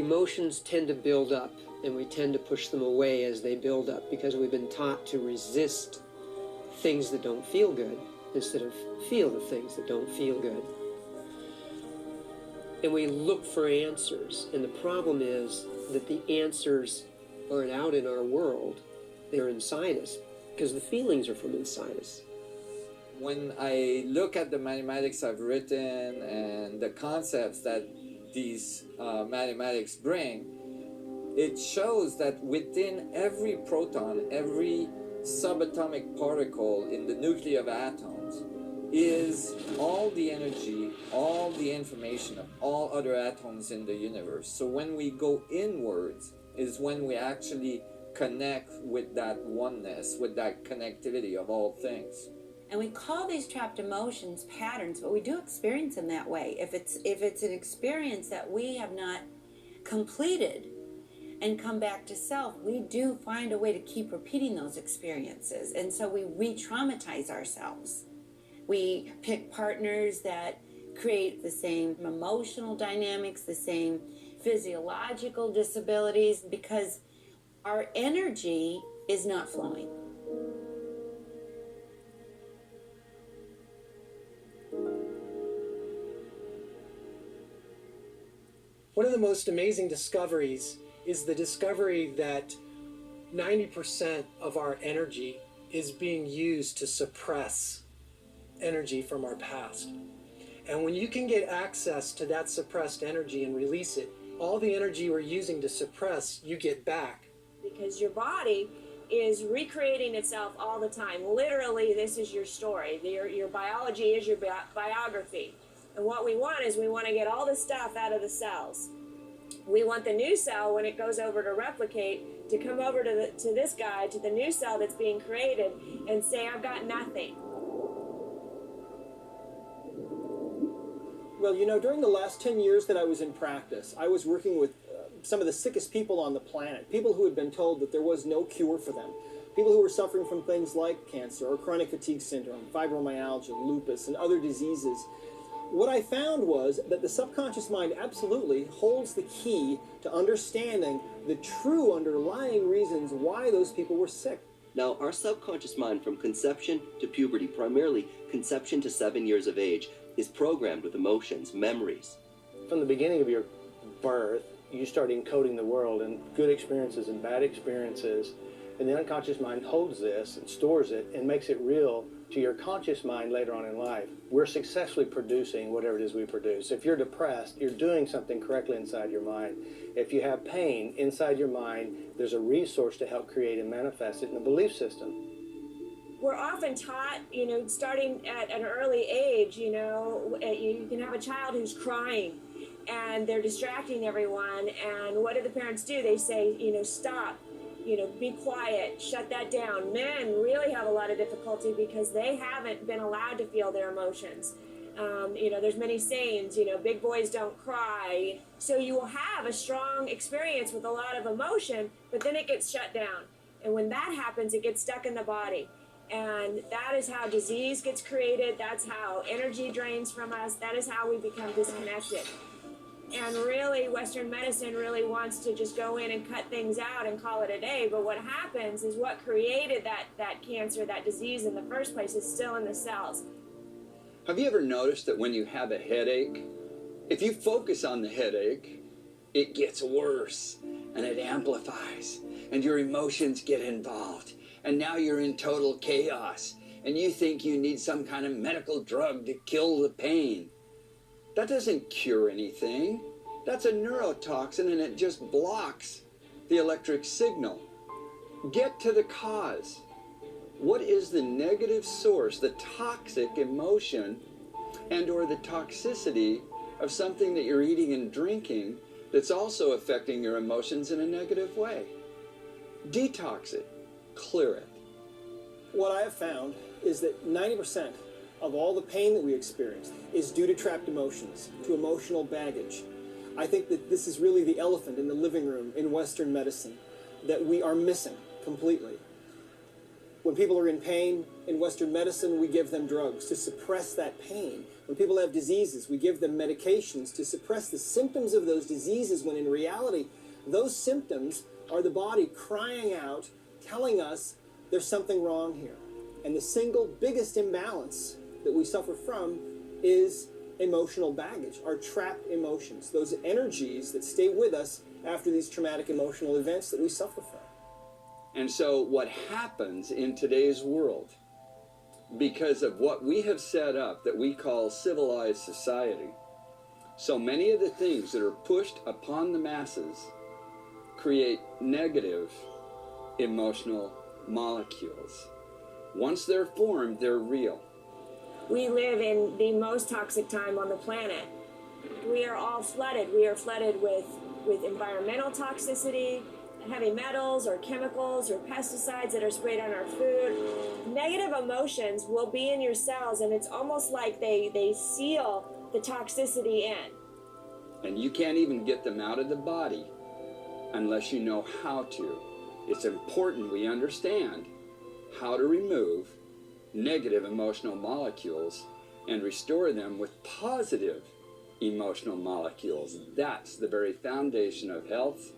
Emotions tend to build up, and we tend to push them away as they build up because we've been taught to resist things that don't feel good instead of feel the things that don't feel good. And we look for answers, and the problem is that the answers aren't out in our world, they're inside us, because the feelings are from inside us. When I look at the mathematics I've written and the concepts that these mathematics bring, it shows that within every proton, every subatomic particle in the nuclei of atoms is all the energy, all the information of all other atoms in the universe. So when we go inwards is when we actually connect with that oneness, with that connectivity of all things. And we call these trapped emotions patterns, but we do experience them that way. If it's an experience that we have not completed and come back to self, we do find a way to keep repeating those experiences. And so we re-traumatize ourselves. We pick partners that create the same emotional dynamics, the same physiological disabilities, because our energy is not flowing. One of the most amazing discoveries is the discovery that 90% of our energy is being used to suppress energy from our past. And when you can get access to that suppressed energy and release it, all the energy we're using to suppress, you get back. Because your body is recreating itself all the time. Literally, this is your story. Your biology is your biography. And what we want is we want to get all the stuff out of the cells. We want the new cell, when it goes over to replicate, to come over to this guy, to the new cell that's being created, and say, I've got nothing. Well, you know, during the last 10 years that I was in practice, I was working with some of the sickest people on the planet, people who had been told that there was no cure for them, people who were suffering from things like cancer or chronic fatigue syndrome, fibromyalgia, lupus, and other diseases. What I found was that the subconscious mind absolutely holds the key to understanding the true underlying reasons why those people were sick. Now, our subconscious mind from conception to puberty, primarily conception to 7 years of age, is programmed with emotions, memories. From the beginning of your birth, you start encoding the world in good experiences and bad experiences, and the unconscious mind holds this and stores it and makes it real to your conscious mind later on in life. We're successfully producing whatever it is we produce. If you're depressed, you're doing something correctly inside your mind. If you have pain inside your mind, there's a resource to help create and manifest it in the belief system. We're often taught, you know, starting at an early age, you know, you can have a child who's crying and they're distracting everyone. And what do the parents do? They say, you know, stop. You know, be quiet, shut that down. Men really have a lot of difficulty because they haven't been allowed to feel their emotions. You know, there's many sayings, you know, big boys don't cry. So you will have a strong experience with a lot of emotion, but then it gets shut down. And when that happens, it gets stuck in the body. And that is how disease gets created. That's how energy drains from us. That is how we become disconnected. And really, Western medicine really wants to just go in and cut things out and call it a day. But what happens is what created that cancer, that disease in the first place, is still in the cells. Have you ever noticed that when you have a headache, if you focus on the headache, it gets worse and it amplifies and your emotions get involved and now you're in total chaos and you think you need some kind of medical drug to kill the pain? That doesn't cure anything. That's a neurotoxin and it just blocks the electric signal. Get to the cause. What is the negative source, the toxic emotion and or the toxicity of something that you're eating and drinking that's also affecting your emotions in a negative way? Detox it. Clear it. What I have found is that 90% of all the pain that we experience is due to trapped emotions, to emotional baggage. I think that this is really the elephant in the living room in Western medicine that we are missing completely. When people are in pain in Western medicine, we give them drugs to suppress that pain. When people have diseases, we give them medications to suppress the symptoms of those diseases, when in reality, those symptoms are the body crying out, telling us there's something wrong here. And the single biggest imbalance that we suffer from is emotional baggage, our trapped emotions, those energies that stay with us after these traumatic emotional events that we suffer from. And so what happens in today's world, because of what we have set up that we call civilized society, so many of the things that are pushed upon the masses create negative emotional molecules. Once they're formed, they're real. We live in the most toxic time on the planet. We are all flooded. We are flooded with environmental toxicity, heavy metals or chemicals or pesticides that are sprayed on our food. Negative emotions will be in your cells, and it's almost like they seal the toxicity in. And you can't even get them out of the body unless you know how to. It's important we understand how to remove negative emotional molecules and restore them with positive emotional molecules. That's the very foundation of health,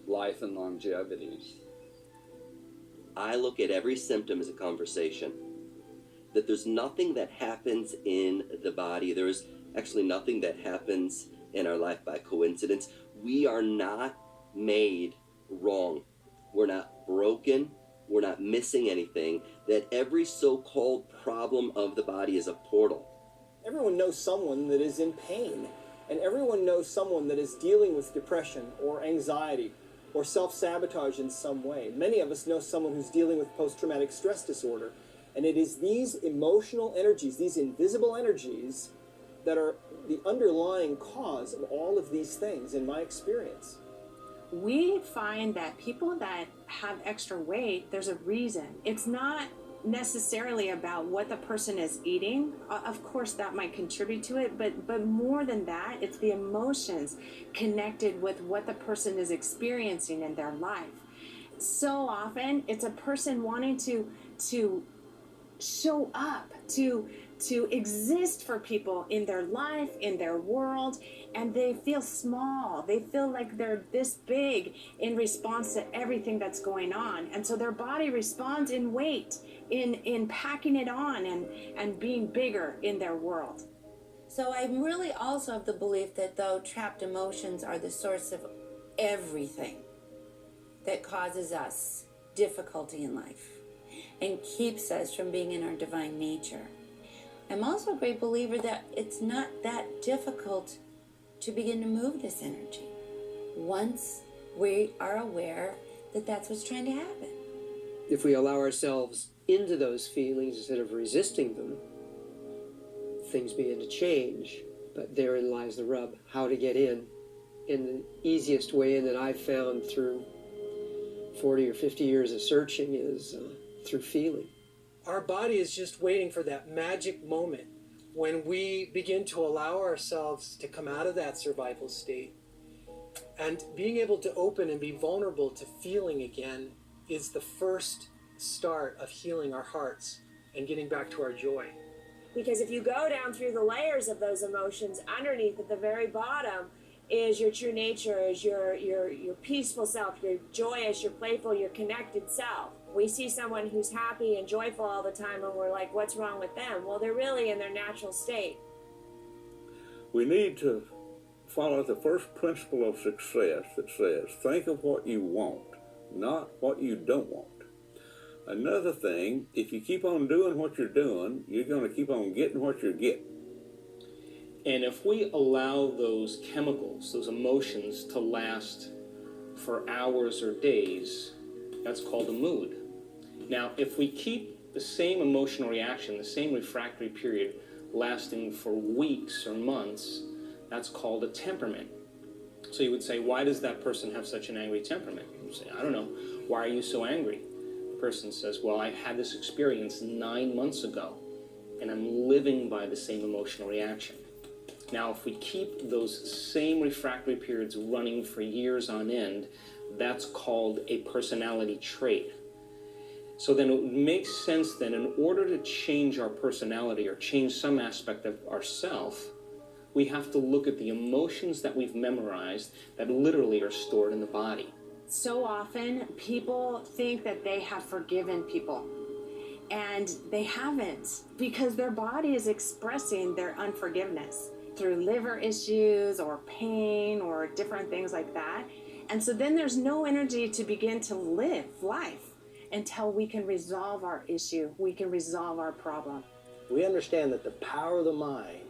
life, and longevity. I look at every symptom as a conversation. That there's nothing that happens in the body. There's actually nothing that happens in our life by coincidence. We are not made wrong. We're not broken. We're not missing anything. That every so-called problem of the body is a portal. Everyone knows someone that is in pain, and everyone knows someone that is dealing with depression or anxiety or self-sabotage in some way. Many of us know someone who's dealing with post-traumatic stress disorder, and it is these emotional energies, these invisible energies, that are the underlying cause of all of these things in my experience. We find that people that have extra weight, there's a reason. It's not necessarily about what the person is eating. Of course, that might contribute to it, but more than that, it's the emotions connected with what the person is experiencing in their life. So often, it's a person wanting to show up, to exist for people in their life, in their world, and they feel small. They feel like they're this big in response to everything that's going on. And so their body responds in weight, in packing it on and being bigger in their world. So I'm really also of the belief that though trapped emotions are the source of everything that causes us difficulty in life and keeps us from being in our divine nature, I'm also a great believer that it's not that difficult to begin to move this energy once we are aware that that's what's trying to happen. If we allow ourselves into those feelings instead of resisting them, things begin to change. But therein lies the rub, how to get in. And the easiest way in that I've found through 40 or 50 years of searching is through feeling. Our body is just waiting for that magic moment when we begin to allow ourselves to come out of that survival state. And being able to open and be vulnerable to feeling again is the first start of healing our hearts and getting back to our joy. Because if you go down through the layers of those emotions, underneath at the very bottom is your true nature, is your peaceful self, your joyous, your playful, your connected self. We see someone who's happy and joyful all the time and we're like, what's wrong with them? Well, they're really in their natural state. We need to follow the first principle of success that says, think of what you want, not what you don't want. Another thing, if you keep on doing what you're doing, you're going to keep on getting what you're getting. And if we allow those chemicals, those emotions to last for hours or days, that's called a mood. Now, if we keep the same emotional reaction, the same refractory period lasting for weeks or months, that's called a temperament. So you would say, why does that person have such an angry temperament? You say, I don't know. Why are you so angry? The person says, well, I had this experience 9 months ago, and I'm living by the same emotional reaction. Now, if we keep those same refractory periods running for years on end, that's called a personality trait. So then it makes sense then, in order to change our personality or change some aspect of ourself, we have to look at the emotions that we've memorized that literally are stored in the body. So often people think that they have forgiven people, and they haven't, because their body is expressing their unforgiveness through liver issues or pain or different things like that. And so then there's no energy to begin to live life until we can resolve our issue, we can resolve our problem. We understand that the power of the mind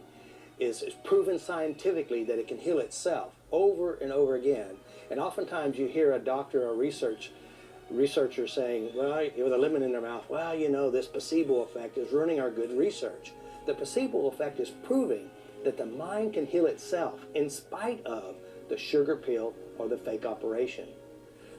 is proven scientifically that it can heal itself over and over again. And oftentimes you hear a doctor or researcher saying, well, with a lemon in their mouth, well, you know, this placebo effect is ruining our good research. The placebo effect is proving that the mind can heal itself in spite of the sugar pill or the fake operation.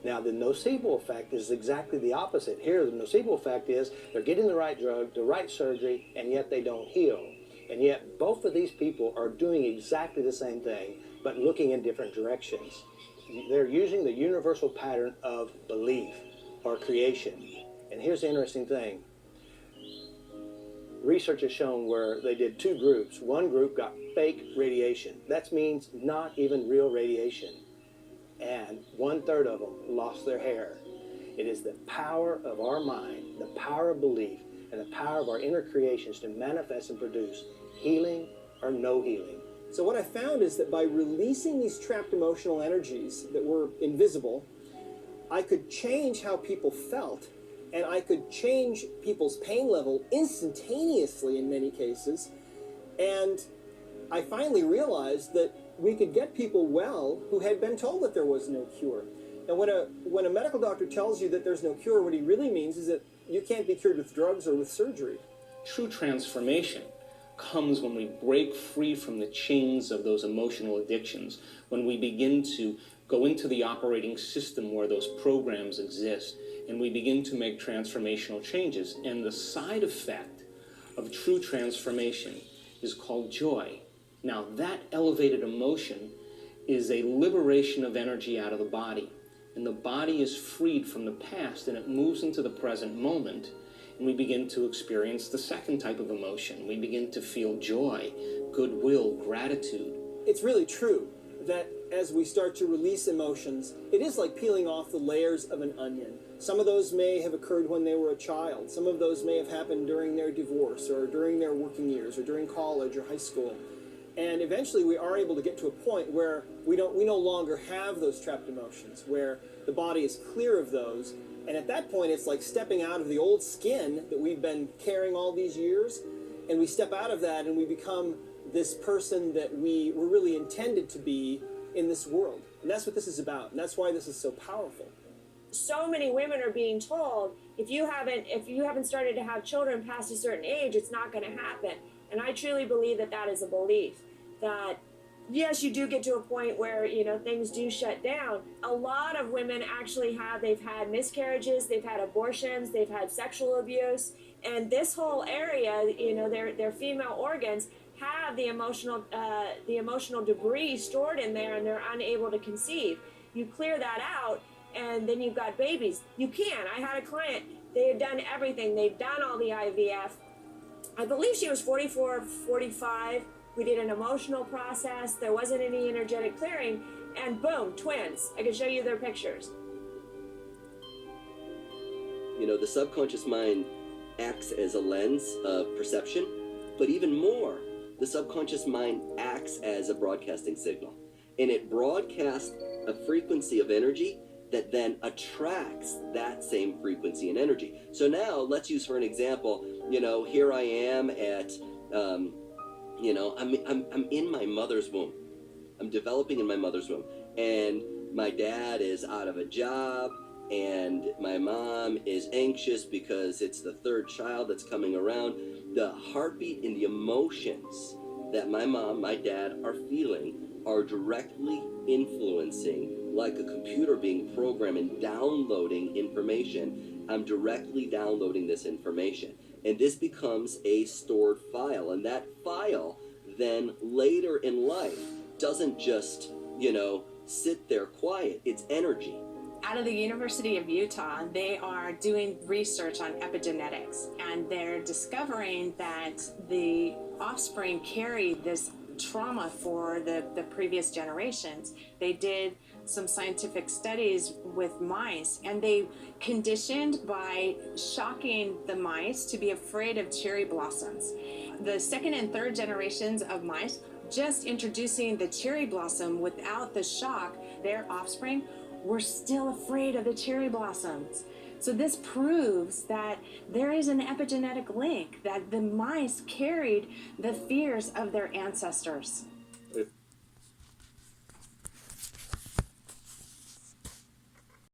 Now, the nocebo effect is exactly the opposite. Here, the nocebo effect is they're getting the right drug, the right surgery, and yet they don't heal. And yet, both of these people are doing exactly the same thing, but looking in different directions. They're using the universal pattern of belief or creation. And here's the interesting thing. Research has shown where they did two groups. One group got fake radiation. That means not even real radiation. And 1/3 of them lost their hair. It is the power of our mind, the power of belief, and the power of our inner creations to manifest and produce healing or no healing. So what I found is that by releasing these trapped emotional energies that were invisible, I could change how people felt, and I could change people's pain level instantaneously in many cases. And I finally realized that we could get people well who had been told that there was no cure. And when a medical doctor tells you that there's no cure, what he really means is that you can't be cured with drugs or with surgery. True transformation comes when we break free from the chains of those emotional addictions, when we begin to go into the operating system where those programs exist, and we begin to make transformational changes. And the side effect of true transformation is called joy. Now, that elevated emotion is a liberation of energy out of the body. And the body is freed from the past, and it moves into the present moment. And we begin to experience the second type of emotion. We begin to feel joy, goodwill, gratitude. It's really true that as we start to release emotions, it is like peeling off the layers of an onion. Some of those may have occurred when they were a child. Some of those may have happened during their divorce or during their working years or during college or high school. And eventually we are able to get to a point where we no longer have those trapped emotions, where the body is clear of those. And at that point, it's like stepping out of the old skin that we've been carrying all these years. And we step out of that and we become this person that we were really intended to be in this world. And that's what this is about. And that's why this is so powerful. So many women are being told, if you haven't started to have children past a certain age, it's not going to happen. And I truly believe that that is a belief. That yes, you do get to a point where, things do shut down. A lot of women actually they've had miscarriages, they've had abortions, they've had sexual abuse, and this whole area, their female organs have the emotional debris stored in there, and they're unable to conceive. You clear that out, and then you've got babies. You can. I had a client, they had done everything. They've done all the IVF. I believe she was 44, 45. We did an emotional process. There wasn't any energetic clearing. And boom, twins. I can show you their pictures. The subconscious mind acts as a lens of perception, but even more, the subconscious mind acts as a broadcasting signal. And it broadcasts a frequency of energy that then attracts that same frequency and energy. So now, let's use for an example, here I am at, I'm in my mother's womb. I'm developing in my mother's womb. And my dad is out of a job, and my mom is anxious because it's the third child that's coming around. The heartbeat and the emotions that my mom, my dad are feeling are directly influencing, like a computer being programmed and downloading information. I'm directly downloading this information. And this becomes a stored file. And that file then later in life doesn't just, sit there quiet. It's energy. Out of the University of Utah, they are doing research on epigenetics, and they're discovering that the offspring carry this trauma for the previous generations. They did some scientific studies with mice, and they conditioned by shocking the mice to be afraid of cherry blossoms. The second and third generations of mice, just introducing the cherry blossom without the shock, their offspring were still afraid of the cherry blossoms. So this proves that there is an epigenetic link, that the mice carried the fears of their ancestors.